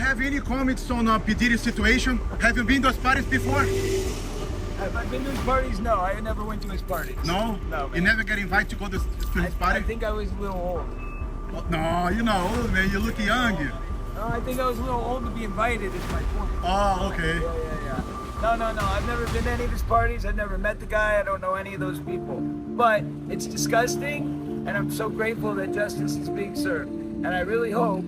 have any comments on P. Diddy situation? Have you been to those parties before? Have I been to his parties? No, I never went to his parties. No? No, man. You never get invited to go to his party? I think I was a little old. Well, no, you're not old, man. You look young. No, I think I was a little old to be invited, is my point. Oh, okay. Yeah. No. I've never been to any of his parties. I've never met the guy. I don't know any of those people. But it's disgusting, and I'm so grateful that justice is being served. And I really hope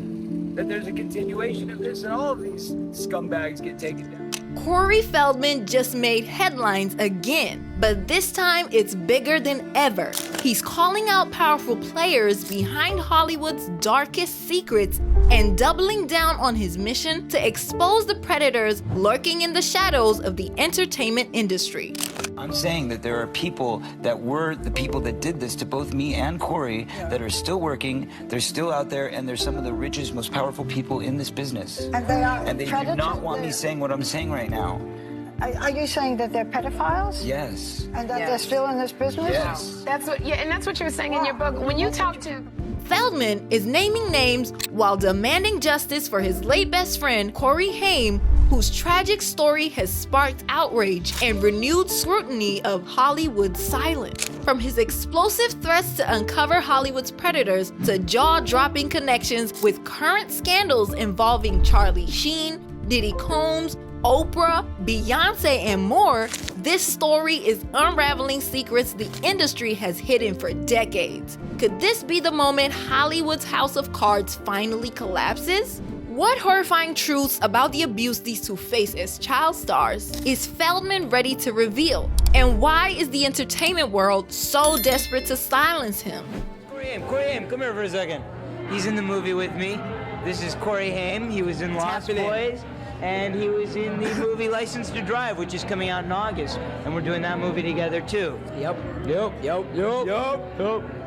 that there's a continuation of this and all of these scumbags get taken down. Corey Feldman just made headlines again, but this time it's bigger than ever. He's calling out powerful players behind Hollywood's darkest secrets and doubling down on his mission to expose the predators lurking in the shadows of the entertainment industry. I'm saying that there are people that were the people that did this to both me and Corey that are still working, they're still out there, and they're some of the richest, most powerful people in this business. And they do not want me saying what I'm saying right now. Are you saying that they're pedophiles? Yes. And that they're still in this business? Yes. And that's what you're saying in your book. When you talk to Feldman is naming names while demanding justice for his late best friend, Corey Haim, whose tragic story has sparked outrage and renewed scrutiny of Hollywood's silence. From his explosive threats to uncover Hollywood's predators to jaw-dropping connections with current scandals involving Charlie Sheen, Diddy Combs, Oprah, Beyonce, and more, this story is unraveling secrets the industry has hidden for decades. Could this be the moment Hollywood's house of cards finally collapses? What horrifying truths about the abuse these two face as child stars is Feldman ready to reveal? And why is the entertainment world so desperate to silence him? Corey Haim, come here for a second. He's in the movie with me. This is Corey Haim. He was in Lost Boys. And he was in the movie License to Drive, which is coming out in August. And we're doing that movie together, too. Yep.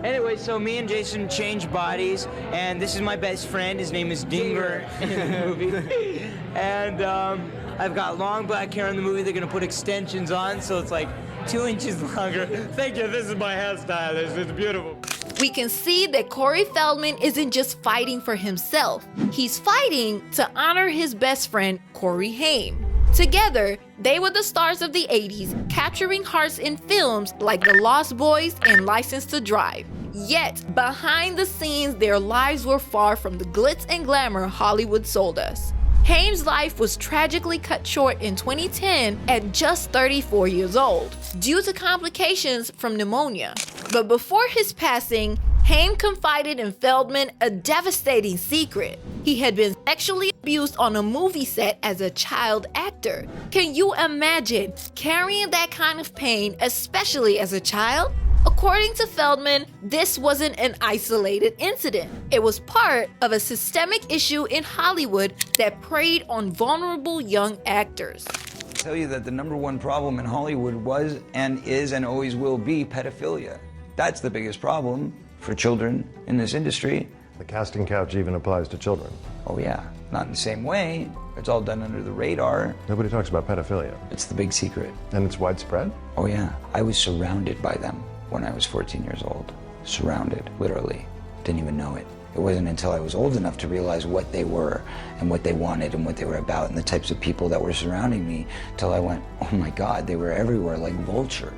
Anyway, so me and Jason changed bodies, and this is my best friend. His name is Dinger in the movie. And I've got long black hair in the movie. They're going to put extensions on, so it's like 2 inches longer. Thank you. This is my hairstylist. It's beautiful. We can see that Corey Feldman isn't just fighting for himself. He's fighting to honor his best friend, Corey Haim. Together, they were the stars of the 80s, capturing hearts in films like The Lost Boys and License to Drive. Yet, behind the scenes, their lives were far from the glitz and glamour Hollywood sold us. Haim's life was tragically cut short in 2010 at just 34 years old, due to complications from pneumonia. But before his passing, Haim confided in Feldman a devastating secret. He had been sexually abused on a movie set as a child actor. Can you imagine carrying that kind of pain, especially as a child? According to Feldman, this wasn't an isolated incident. It was part of a systemic issue in Hollywood that preyed on vulnerable young actors. I'll tell you that the #1 problem in Hollywood was and is and always will be pedophilia. That's the biggest problem for children in this industry. The casting couch even applies to children. Oh yeah, not in the same way. It's all done under the radar. Nobody talks about pedophilia. It's the big secret. And it's widespread? Oh yeah, I was surrounded by them when I was 14 years old. Surrounded, literally. Didn't even know it. It wasn't until I was old enough to realize what they were and what they wanted and what they were about and the types of people that were surrounding me till I went, oh my God, they were everywhere like vultures.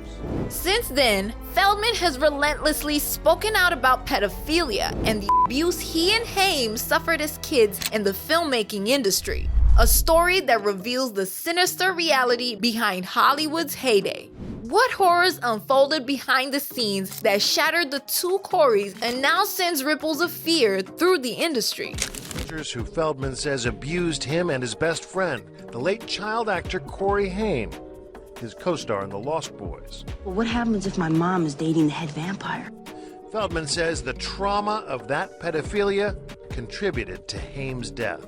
Since then, Feldman has relentlessly spoken out about pedophilia and the abuse he and Haim suffered as kids in the filmmaking industry. A story that reveals the sinister reality behind Hollywood's heyday. What horrors unfolded behind the scenes that shattered the two Coreys and now sends ripples of fear through the industry? Who Feldman says abused him and his best friend, the late child actor Corey Haim, his co-star in The Lost Boys. Well, what happens if my mom is dating the head vampire? Feldman says the trauma of that pedophilia contributed to Haim's death.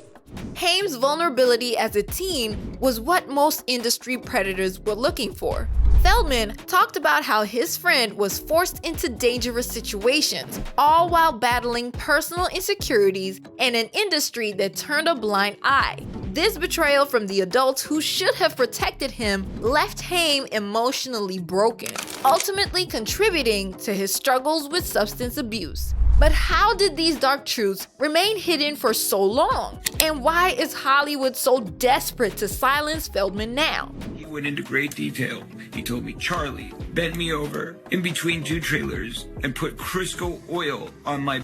Haim's vulnerability as a teen was what most industry predators were looking for. Feldman talked about how his friend was forced into dangerous situations, all while battling personal insecurities and an industry that turned a blind eye. This betrayal from the adults who should have protected him left Haim emotionally broken, ultimately contributing to his struggles with substance abuse. But how did these dark truths remain hidden for so long? And why is Hollywood so desperate to silence Feldman now? He went into great detail. He told me Charlie bent me over in between two trailers and put Crisco oil on my...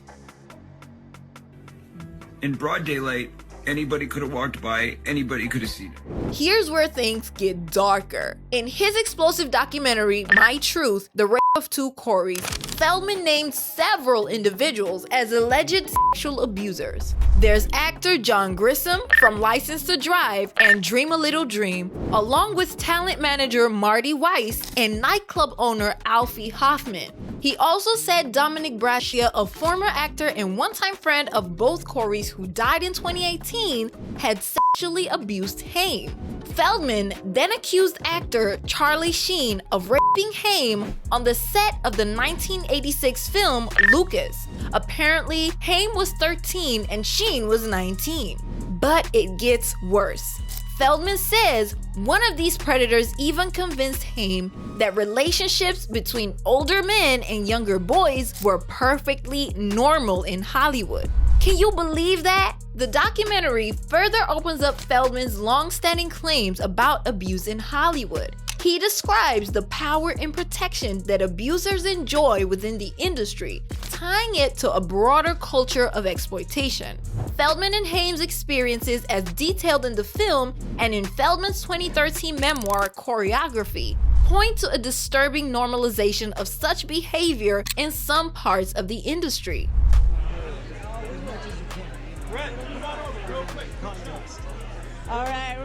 In broad daylight, anybody could have walked by, anybody could have seen it. Here's where things get darker. In his explosive documentary, My Truth, The Rape of Two Corys, Feldman named several individuals as alleged sexual abusers. There's actor John Grissom from License to Drive and Dream a Little Dream, along with talent manager Marty Weiss and nightclub owner Alfie Hoffman. He also said Dominic Brascia, a former actor and one-time friend of both Corys who died in 2018, had sexually abused Haim. Feldman then accused actor Charlie Sheen of raping Haim on the set of the 1986 film Lucas. Apparently, Haim was 13 and Sheen was 19. But it gets worse. Feldman says one of these predators even convinced Haim that relationships between older men and younger boys were perfectly normal in Hollywood. Can you believe that? The documentary further opens up Feldman's long-standing claims about abuse in Hollywood. He describes the power and protection that abusers enjoy within the industry, tying it to a broader culture of exploitation. Feldman and Haim's experiences, as detailed in the film and in Feldman's 2013 memoir, Choreography, point to a disturbing normalization of such behavior in some parts of the industry. All right.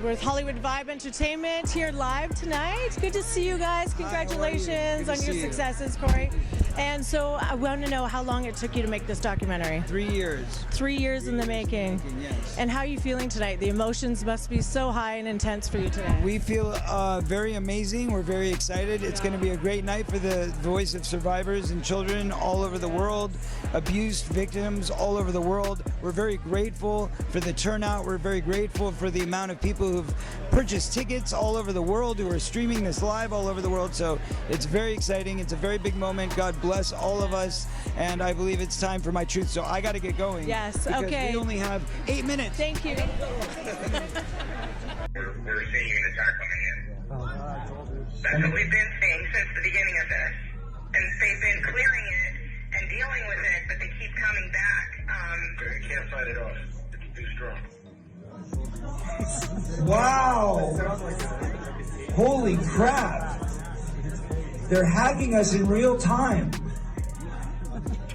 We're with Hollywood Vibe Entertainment here live tonight. Good to see you guys. Congratulations on your successes, Corey. And so I want to know how long it took you to make this documentary. 3 years. 3 years in the making. Yes. And how are you feeling tonight? The emotions must be so high and intense for you today. We feel very amazing. We're very excited. It's going to be a great night for the voice of survivors and children all over the world, abused victims all over the world. We're very grateful for the turnout. We're very grateful for the amount of people who've purchased tickets all over the world, who are streaming this live all over the world. So it's very exciting. It's a very big moment. God bless all of us. And I believe it's time for My Truth. So I got to get going. Yes, because okay. we only have 8 minutes. Thank you. We're seeing an attack coming in. That's what we've been seeing since the beginning of this. And they've been clearing it and dealing with it, but they keep coming back. You can't fight it off. It's too strong. Wow! Holy crap! They're hacking us in real time.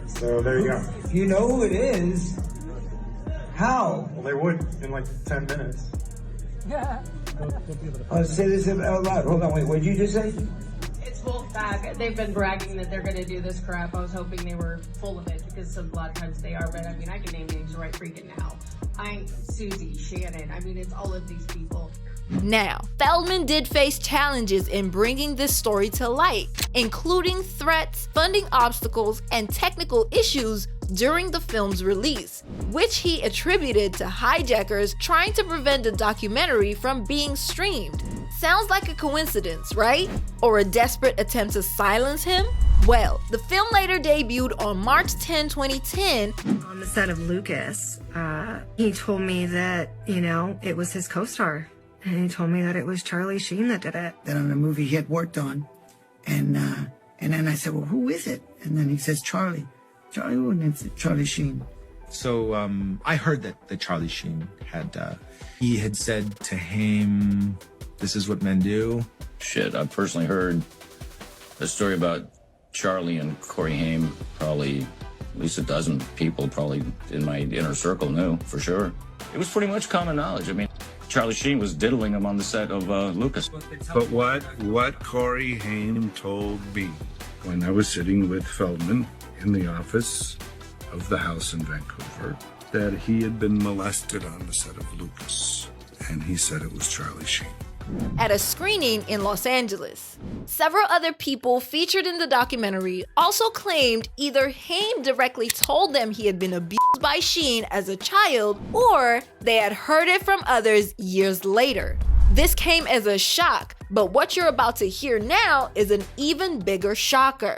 So there you go. You know who it is. How? Well, they would in like 10 minutes. Say this out loud. Hold on, wait, what did you just say? It's both back. They've been bragging that they're going to do this crap. I was hoping they were full of it because a lot of times they are, but I mean, I can name names right freaking now. Susie, Shannon, I mean, it's all of these people. Now, Feldman did face challenges in bringing this story to light, including threats, funding obstacles, and technical issues during the film's release, which he attributed to hijackers trying to prevent the documentary from being streamed. Sounds like a coincidence, right? Or a desperate attempt to silence him? Well, the film later debuted on March 10, 2010. On the set of Lucas, he told me that, it was his co-star. And he told me that it was Charlie Sheen that did it. That on a movie he had worked on. And then I said, well, who is it? And then he says, Charlie. Charlie, and it's Charlie Sheen. So I heard that Charlie Sheen he had said to Haim, this is what men do. Shit, I've personally heard a story about Charlie and Corey Haim. Probably at least a dozen people probably in my inner circle knew, for sure. It was pretty much common knowledge. I mean, Charlie Sheen was diddling him on the set of Lucas. But what Corey Haim told me when I was sitting with Feldman in the office of the house in Vancouver, that he had been molested on the set of Lucas. And he said it was Charlie Sheen. At a screening in Los Angeles. Several other people featured in the documentary also claimed either Haim directly told them he had been abused by Sheen as a child, or they had heard it from others years later. This came as a shock, but what you're about to hear now is an even bigger shocker.